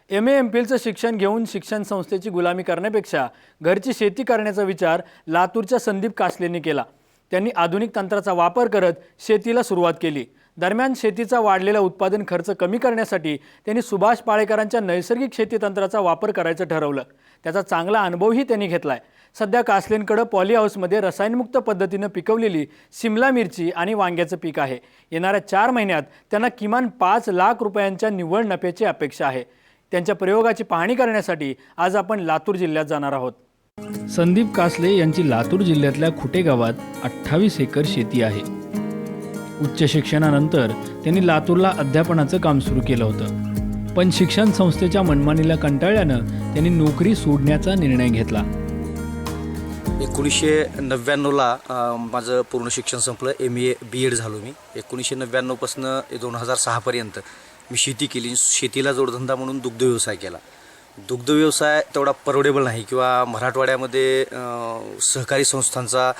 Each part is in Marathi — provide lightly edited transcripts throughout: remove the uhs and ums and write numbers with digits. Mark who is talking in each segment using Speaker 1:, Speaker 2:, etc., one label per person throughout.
Speaker 1: MA-MPhilचं शिक्षण घेऊन शिक्षण संस्थेची गुलामी करण्यापेक्षा घरची शेती करण्याचा विचार लातूरच्या संदीप कासलेंनी केला। त्यांनी आधुनिक तंत्राचा वापर करत शेतीला सुरुवात केली। दरम्यान शेतीचा वाढलेला उत्पादन खर्च कमी करण्यासाठी त्यांनी सुभाष पाळेकरांच्या नैसर्गिक शेती तंत्राचा वापर करायचं ठरवलं। त्याचा चांगला अनुभवही त्यांनी घेतलाय। सध्या कासलेंकडे पॉली हाऊसमध्ये रसायनमुक्त पद्धतीने पिकवलेली शिमला मिरची आणि वांग्याचं पीक आहे। येणाऱ्या 4 महिन्यात त्यांना किमान 5 लाख रुपयांच्या निव्वळ नफ्याची अपेक्षा आहे। त्यांच्या प्रयोगाची पाहणी करण्यासाठी आज आपण लातूर जिल्ह्यात जाणार आहोत। संदीप कासले यांची लातूर जिल्ह्यातल्या खुटे गावात 28 एकर शेती आहे। उच्च शिक्षणानंतर त्यांनी लातूरला अध्यापनाचं काम सुरू केलं होतं, पण शिक्षण संस्थेच्या मनमानीला कंटाळल्यानं त्यांनी नोकरी सोडण्याचा निर्णय घेतला।
Speaker 2: 1999ला माझं पूर्ण शिक्षण संपलं। MA B.Ed झालो मी। 1999 पासून 2006 पर्यंत मी शेती केली। शेतीला जोडधंदा म्हणून दुग्ध व्यवसाय केला। दुग्ध व्यवसाय तेवढा परवडेबल नाही किंवा मराठवाड्यामध्ये सहकारी संस्थांचा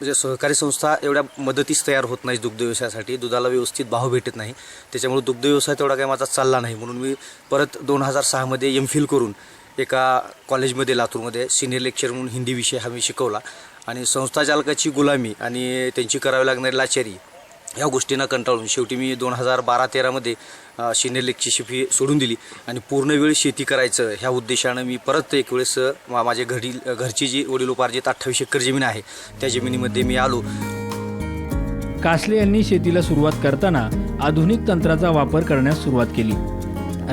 Speaker 2: म्हणजे सहकारी संस्था एवढ्या मदतीस तयार होत नाही दुग्ध व्यवसायासाठी। दुधाला व्यवस्थित भाव भेटत नाही, त्याच्यामुळे दुग्ध व्यवसाय तेवढा काही माझा चालला नाही। म्हणून मी परत 2006 मध्ये MPhil करून एका कॉलेजमध्ये लातूरमध्ये सिनियर लेक्चर म्हणून हिंदी विषय हा मी शिकवला। आणि संस्था चालकाची गुलामी आणि त्यांची करावी लागणारी लाचारी या गोष्टींना कंटाळून शेवटी मी 2012-13 मध्ये सिनियर लेक्चरशिप ही सोडून दिली आणि पूर्ण वेळ शेती करायचं ह्या उद्देशानं मी परत एक वेळेस माझ्या घरची जी वडिलोपार्जित 28 एकर जमीन आहे त्या जमिनीमध्ये मी आलो।
Speaker 1: कासले यांनी शेतीला सुरुवात करताना आधुनिक तंत्राचा वापर करण्यास सुरुवात केली।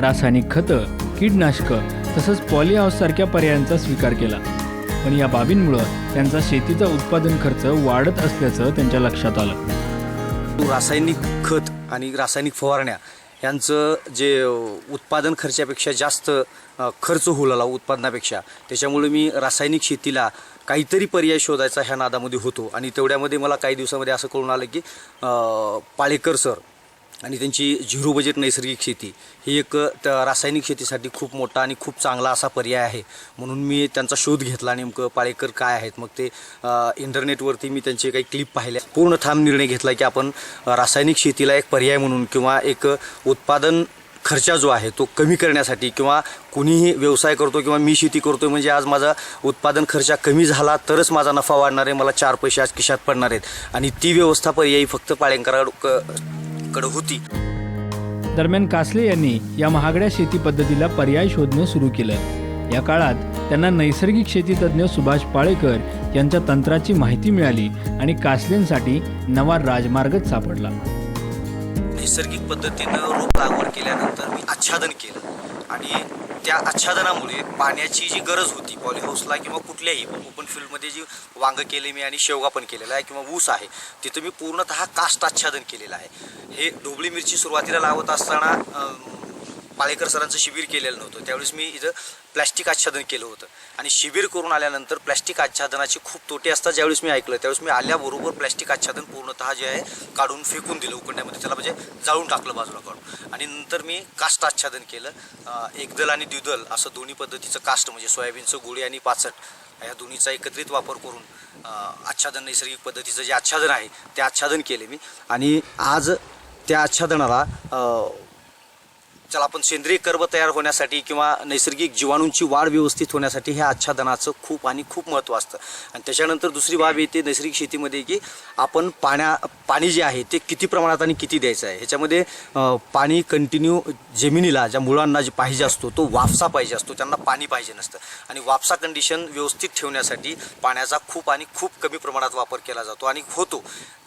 Speaker 1: रासायनिक खतं, कीटकनाशकं तसंच पॉली हाऊस सारख्या पर्यायांचा स्वीकार केला। पण या बाबींमुळे त्यांचा शेतीचा उत्पादन खर्च वाढत असल्याचं त्यांच्या लक्षात आलं।
Speaker 2: रासायनिक खत आणि रासायनिक फवारण्या यांचं जे उत्पादन खर्चापेक्षा जास्त खर्च होऊ लागला उत्पादनापेक्षा, त्याच्यामुळे मी रासायनिक शेतीला काहीतरी पर्याय शोधायचा ह्या नादामध्ये होतो। आणि तेवढ्यामध्ये मला काही दिवसामध्ये असं कळून आलं की पाळेकर सर आणि त्यांची 0 बजेट नैसर्गिक शेती ही एक रासायनिक शेतीसाठी खूप मोठा आणि खूप चांगला असा पर्याय आहे। म्हणून मी त्यांचा शोध घेतला, नेमकं पाळेकर काय आहेत। मग ते इंटरनेटवरती मी त्यांचे काही क्लिप पाहिले, पूर्ण ठाम निर्णय घेतला की आपण रासायनिक शेतीला एक पर्याय म्हणून किंवा एक उत्पादन खर्च जो आहे तो कमी करण्यासाठी किंवा कुणीही व्यवसाय करतो किंवा मी शेती करतो म्हणजे आज माझा उत्पादन खर्च कमी झाला तरच माझा नफा वाढणार आहे, मला 4 पैसे आज खिशात पडणार आहेत। आणि ती व्यवस्था पर्यायी फक्त पाळेकरांकडे होती।
Speaker 1: दरम्यान कासले यांनी या महागड्या शेती पद्धतीला पर्याय शोधणं सुरू केलं। या काळात त्यांना नैसर्गिक शेती तज्ञ सुभाष पाळेकर यांच्या तंत्राची माहिती मिळाली आणि कासलेंसाठी नवा राजमार्गच सापडला।
Speaker 2: नैसर्गिक पद्धतीनं रोप लागवड केल्यानंतर मी आच्छादन केलं आणि त्या आच्छादनामुळे पाण्याची जी गरज होती पॉलीहाऊसला किंवा कुठल्याही ओपन फील्डमध्ये जी वांग केले मी आणि शेवगा पण केलेला आहे किंवा ऊस आहे तिथं मी पूर्णतः कास्ट आच्छादन केलेलं आहे। हे ढोबळी मिरची सुरुवातीला लावत असताना पाळेकर सरांचं शिबिर केलेलं नव्हतं, त्यावेळेस मी इथं प्लॅस्टिक आच्छादन केलं होतं। आणि शिबिर करून आल्यानंतर प्लॅस्टिक आच्छादनाचे खूप तोटे असतात ज्यावेळेस मी ऐकलं त्यावेळेस मी आल्याबरोबर प्लॅस्टिक आच्छादन पूर्णतः जे आहे काढून फेकून दिलं उकडण्यामध्ये, त्याला म्हणजे जाळून टाकलं बाजूला काढून। आणि नंतर मी कास्ट आच्छादन केलं। एकदल आणि द्विदल असं दोन्ही पद्धतीचं कास्ट म्हणजे सोयाबीनचं गोळी आणि पाचट या दोन्हीचा एकत्रित वापर करून आच्छादन नैसर्गिक पद्धतीचं जे आच्छादन आहे ते आच्छादन केले मी। आणि आज त्या आच्छादनाला चला आपण सेंद्रिय कर्ब तयार होण्यासाठी किंवा नैसर्गिक जीवाणूंची वाढ व्यवस्थित होण्यासाठी ह्या आच्छादनाचं खूप महत्त्व असतं। आणि त्याच्यानंतर दुसरी बाब येते नैसर्गिक शेतीमध्ये की आपण पाणी जे आहे ते किती प्रमाणात आणि किती द्यायचं आहे। ह्याच्यामध्ये पाणी कंटिन्यू जमिनीला ज्या मुळांना जे पाहिजे असतो तो वाफसा पाहिजे असतो, त्यांना पाणी पाहिजे नसतं। आणि वाफसा कंडिशन व्यवस्थित ठेवण्यासाठी पाण्याचा खूप कमी प्रमाणात वापर केला जातो आणि होतो।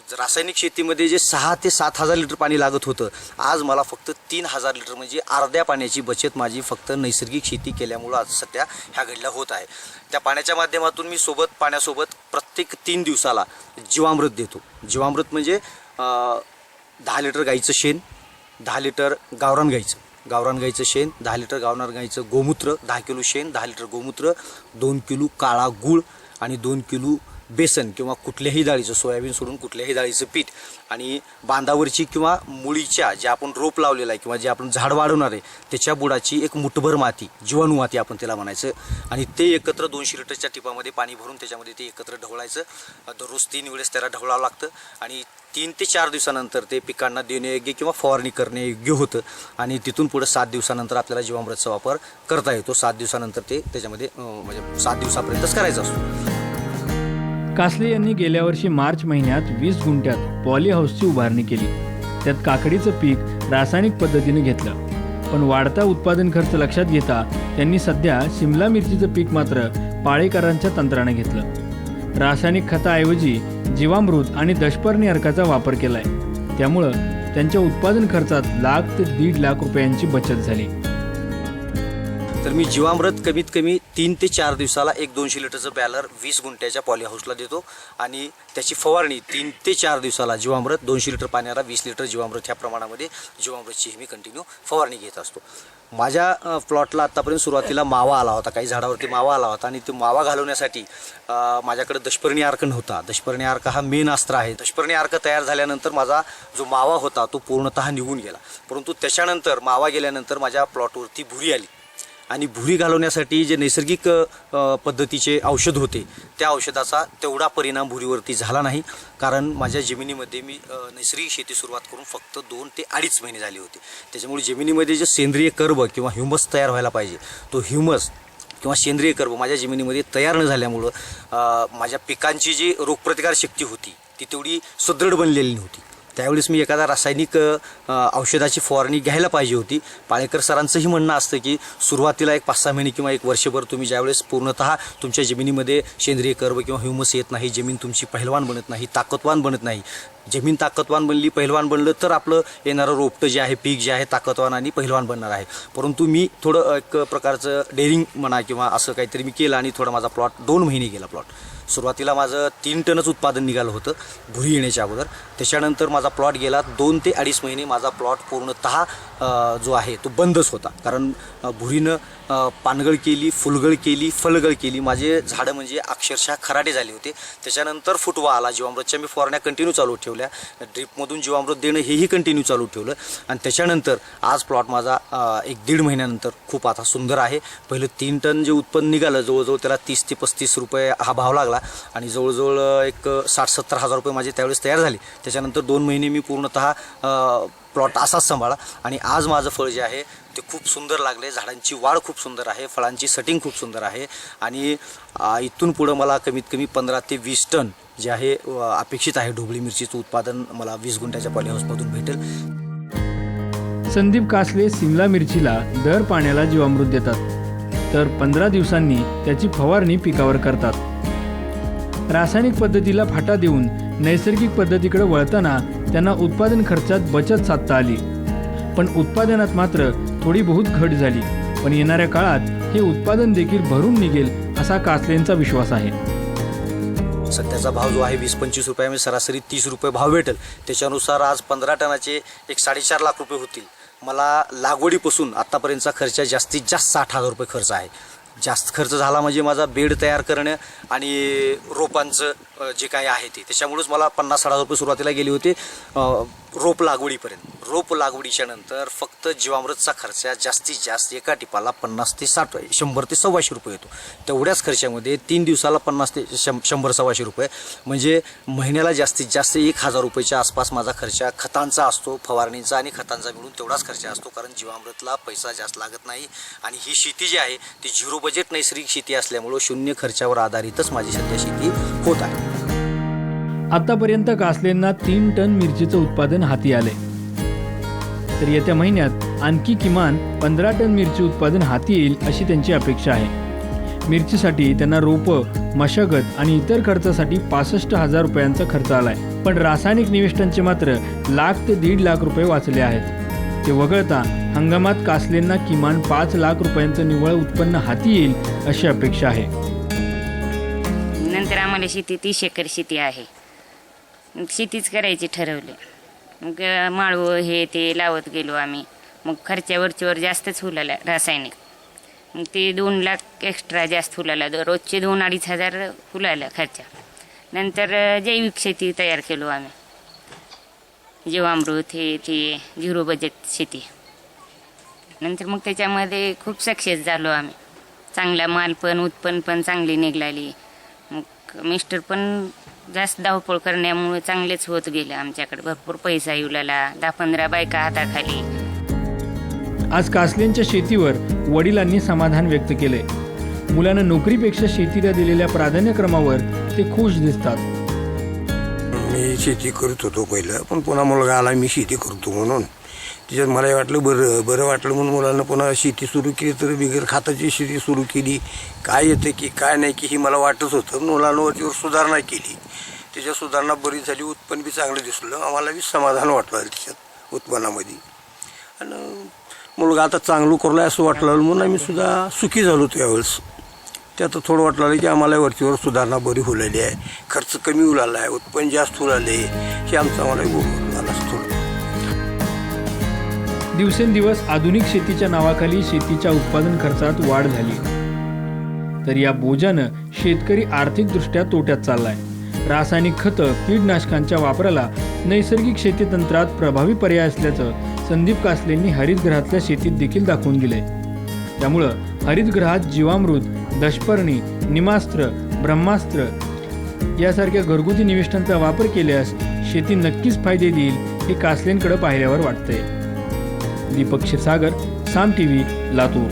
Speaker 2: रासायनिक शेतीमध्ये जे 6 ते 7 हजार लिटर पाणी लागत होतं आज मला फक्त 3000 लिटर म्हणजे अर्ध्या पाण्याची बचत माझी फक्त नैसर्गिक शेती केल्यामुळं आज सध्या ह्या घडल्या होत आहे। त्या पाण्याच्या माध्यमातून मी पाण्यासोबत प्रत्येक 3 दिवसाला जीवामृत देतो। जीवामृत म्हणजे 10 लिटर गाईचं शेण, 10 लिटर गावरान गाईचं शेण, 10 लिटर गावरान गाईचं गोमूत्र, 10 किलो शेण, 10 लिटर गोमूत्र, 2 किलो काळा गूळ आणि 2 किलो बेसन किंवा कुठल्याही डाळीचं, सोयाबीन सोडून कुठल्याही डाळीचं पीठ आणि बांधावरची किंवा मुळीच्या जे आपण रोप लावलेला आहे किंवा जे आपण झाड वाढवणार आहे त्याच्या बुडाची एक मुठभर माती, जीवाणू माती आपण त्याला म्हणायचं, आणि ते एकत्र 200 लिटरच्या टिपामध्ये पाणी भरून त्याच्यामध्ये ते एकत्र ढवळायचं. दररोज 3 वेळेस त्याला ढवळावं लागतं आणि 3 ते 4 दिवसानंतर ते पिकांना देण्यायोग्य किंवा फवारणी करण्यायोग्य होतं. आणि तिथून पुढे 7 दिवसानंतर आपल्याला जीवामृतचा वापर करता येतो. 7 दिवसानंतर ते त्याच्यामध्ये म्हणजे 7 दिवसापर्यंतच करायचा असतो.
Speaker 1: कासले यांनी गेल्या वर्षी मार्च महिन्यात 20 गुंठ्यात पॉली हाऊसची उभारणी केली. त्यात काकडीचं पीक रासायनिक पद्धतीने घेतलं, पण वाढता उत्पादन खर्च लक्षात घेता त्यांनी सध्या शिमला मिरचीचं पीक मात्र पाळेकरांच्या तंत्राने घेतलं. रासायनिक खताऐवजी जीवामृत आणि दशपर्णी अर्काचा वापर केलाय. त्यामुळं त्यांच्या उत्पादन खर्चात लाख ते 1.5 लाख रुपयांची बचत झाली.
Speaker 2: तर मी जीवामृत कमीत कमी 3 ते 4 दिवसाला एक 200 लिटरचं बॅलर 20 गुंठ्याच्या पॉली हाऊसला देतो आणि त्याची फवारणी 3 ते 4 दिवसाला जीवामृत 200 लिटर पाण्याला 20 लिटर जीवामृत ह्या प्रमाणामध्ये जीवामृतची मी कंटिन्यू फवारणी घेत असतो. माझ्या प्लॉटला आत्तापर्यंत सुरुवातीला मावा आला होता, काही झाडावरती मावा आला होता आणि तो मावा घालवण्यासाठी माझ्याकडे दशपर्णी अर्क नव्हता. दशपर्णी अर्क हा मेन अस्त्र आहे. दशपर्णी अर्क तयार झाल्यानंतर माझा जो मावा होता तो पूर्णतः निघून गेला. परंतु त्याच्यानंतर मावा गेल्यानंतर माझ्या प्लॉटवरती भुरी आली आणि भुरी घालवण्यासाठी जे नैसर्गिक पद्धतीचे औषध होते त्या औषधाचा तेवढा परिणाम भुरीवरती झाला नाही. कारण माझ्या जमिनीमध्ये मी नैसर्गिक शेती सुरुवात करून फक्त 2 ते 2.5 महिने झाले होते. त्याच्यामुळे जमिनीमध्ये जे सेंद्रिय कर्ब किंवा ह्युमस तयार व्हायला पाहिजे तो ह्युमस किंवा सेंद्रिय कर्ब माझ्या जमिनीमध्ये तयार न झाल्यामुळं माझ्या पिकांची जी रोगप्रतिकार शक्ती होती ती तेवढी सुदृढ बनलेली नव्हती. त्यावेळेस मी एखादा रासायनिक औषधाची फवारणी घ्यायला पाहिजे होती. पाळेकर सरांचंही म्हणणं असतं की सुरुवातीला एक 5-6 महिने किंवा एक वर्षभर तुम्ही ज्यावेळेस पूर्णतः तुमच्या जमिनीमध्ये सेंद्रिय कर्ब किंवा ह्युमस येत नाही, जमीन तुमची पहिलवान बनत नाही, ताकदवान बनत नाही. जमीन ताकदवान बनली, पहिलवान बनलं तर आपलं येणारं रोपटं जे आहे, पीक जे आहे ताकदवान आणि पहिलवान बनणार आहे. परंतु मी थोडं एक प्रकारचं डेअरिंग म्हणा किंवा असं काहीतरी मी केलं आणि थोडा माझा प्लॉट 2 महिने गेला. प्लॉट सुरुवातीला माझं 3 टनच उत्पादन निघालं होतं भुरी येण्याच्या अगोदर. त्याच्यानंतर माझा प्लॉट गेला 2 ते 2.5 महिने माझा प्लॉट पूर्णतः जो आहे तो बंदच होता. कारण भुरीनं पानगळ केली, फुलगळ केली, फलगळ केली. माझे झाडं म्हणजे अक्षरशः खराटे झाले होते. त्याच्यानंतर फुटवा आला. जीवामृतच्या मी फवारण्या कंटिन्यू चालू ठेवल्या. ड्रिपमधून जीवामृत देणं हेही कंटिन्यू चालू ठेवलं आणि त्याच्यानंतर आज प्लॉट माझा 1-1.5 महिन्यानंतर खूप आता सुंदर आहे. पहिलं 3 टन जे उत्पन्न निघालं जवळजवळ त्याला 30 ते 35 रुपये हा भाव लागला आणि जवळजवळ एक 60-70 हजार रुपये माझे त्यावेळेस तयार झाले. त्याच्यानंतर 2 महिने मी पूर्णतः प्लॉट असाच सांभाळा आणि आज माझं फळ जे आहे ते खूप सुंदर लागले. झाडांची वाढ खूप सुंदर आहे, फळांची सेटिंग खूप सुंदर आहे आणि इथून पुढं मला कमीत कमी 15 ते 20 टन जे आहे अपेक्षित आहे. ढोबळी मिरचीचं उत्पादन मला 20 गुंठ्याच्या पॉली हाऊसमधून भेटेल.
Speaker 1: संदीप कासले सिमला मिरचीला दर पाण्याला जीवामृत देतात, तर 15 दिवसांनी त्याची फवारणी पिकावर करतात. रासायनिक पद्धतीला फाटा देऊन नैसर्गिक पद्धतीकडे वळताना त्यांना उत्पादन खर्चात बचत साधता आली, पण उत्पादनात मात्र थोडी बहुत घट झाली. पण येणाऱ्या काळात हे उत्पादन देखील भरून निघेल असा कासलेंचा विश्वास आहे.
Speaker 2: सध्याचा भाव जो आहे 20-25 रुपये, सरासरी 30 रुपये भाव भेटेल. त्याच्यानुसार आज 15 टनाचे एक 4.5 लाख रुपये होतील. मला लागवडीपासून आत्तापर्यंतचा खर्च जास्तीत जास्त 60,000 रुपये खर्च आहे. जास्त खर्च झाला म्हणजे माझा बेड तयार करणं आणि रोपांचं जे काही आहे ते, त्याच्यामुळेच मला 50-60 रुपये सुरुवातीला गेले होते रोप लागवडीपर्यंत. रोप लागवडीच्या नंतर फक्त जीवामृतचा खर्च जास्तीत जास्त एका टिपाला 50 ते 60, 100 ते 125 रुपये येतो. तेवढ्याच खर्चामध्ये 3 दिवसाला 50 ते 100-125 रुपये म्हणजे महिन्याला जास्तीत जास्त 1,000 रुपयाच्या आसपास माझा खर्च खतांचा असतो. फवारणीचा आणि खतांचा मिळून तेवढाच खर्च असतो. कारण जीवामृतला पैसा जास्त लागत नाही आणि ही शेती जी आहे ती 0 बजेट नैसर्गिक शेती असल्यामुळं 0 खर्चावर आधारितच माझी सध्या शेती होत आहे.
Speaker 1: आतापर्यंत कासलेंना 3 टन मिरचीचं उत्पादन हाती आले, तर येत्या महिन्यात आणखी किमान 15 टन मिरची उत्पादन हाती येईल अशी त्यांची अपेक्षा आहे. मिरचीसाठी त्यांना रोपं, मशागत आणि इतर खर्चासाठी 65,000 रुपयांचा खर्च आलाय, पण रासायनिक निविष्ठांचे मात्र लाख ते 1.5 लाख रुपये वाचले आहेत. ते वगळता हंगामात कासलेंना किमान 5 लाख रुपयांचं निव्वळ उत्पन्न हाती येईल अशी अपेक्षा आहे.
Speaker 3: नंतर आम्हाला शेती 30 एकर शेती आहे. शेतीच करायची ठरवले. मग माळवं हे ते लावत गेलो आम्ही. मग खर्चावरच्यावर जास्तच फुलाला रासायनिक. मग ते 2 लाख एक्स्ट्रा जास्त फुलाला. रोजचे 2-2.5 हजार फुलाला खर्चा. नंतर जैविक शेती तयार केलो आम्ही, जीवामृत हे ते झिरो बजेट शेती. नंतर मग त्याच्यामध्ये खूप सक्सेस झालो आम्ही. चांगला माल पण उत्पन्न पण चांगली निघाली. मग मिस्टर पण जास्त धावपळ करण्यामुळे चांगलेच होत गेले. आमच्याकडे भरपूर पैसा येऊ लागला, 10-15 बायका हाताखाली.
Speaker 1: आज कासलेंच्या शेतीवर वडिलांनी समाधान व्यक्त केले. मुलांना नोकरीपेक्षा शेतीला दिलेल्या प्राधान्यक्रमावर ते खुश दिसतात.
Speaker 4: मी शेती करत होतो पहिलं, पण पुन्हा मुलगा आला मी शेती करतो म्हणून. त्याच्यात मला वाटलं बरं वाटलं म्हणून मुलांना पुन्हा शेती सुरू केली. तर बिगर खाताची शेती सुरू केली. काय येतं की काय नाही की ही मला वाटत होतं. मुलांवरतीवर सुधारणा केली, त्याच्यात सुधारणा बरीच झाली. उत्पन्न बी चांगलं दिसलं. आम्हाला बी समाधान वाटलं त्याच्यात उत्पन्नामध्ये. आणि मुलगा आता चांगलं करला असं वाटलं म्हणून आम्ही सुद्धा सुखी झालो त्यावेळेस. त्यात थोडं वाटलं की आम्हाला वरचीवर सुधारणा बरी होलेली आहे, खर्च कमी होलाला आहे, उत्पन्न जास्त होलाले, हे आमचं आम्हाला झालं असं थोडं.
Speaker 1: दिवसेंदिवस आधुनिक शेतीच्या नावाखाली शेतीच्या उत्पादन खर्चात वाढ झाली. तर या बोजानं शेतकरी आर्थिकदृष्ट्या तोट्यात चाललाय. रासायनिक खतं, कीटकनाशकांच्या वापराला नैसर्गिक शेती तंत्रात प्रभावी पर्याय असल्याचं संदीप कासलेंनी हरितगृहातल्या शेतीत देखील दाखवून दिले. त्यामुळं हरितगृहात जीवामृत, दशपर्णी, निमास्त्र, ब्रह्मास्त्र यासारख्या घरगुती निविष्ठांचा वापर केल्यास शेती नक्कीच फायदे देईल हे कासलेंकडे पाहिल्यावर वाटतंय. दीपक क्षीरसागर, साम TV, लातूर.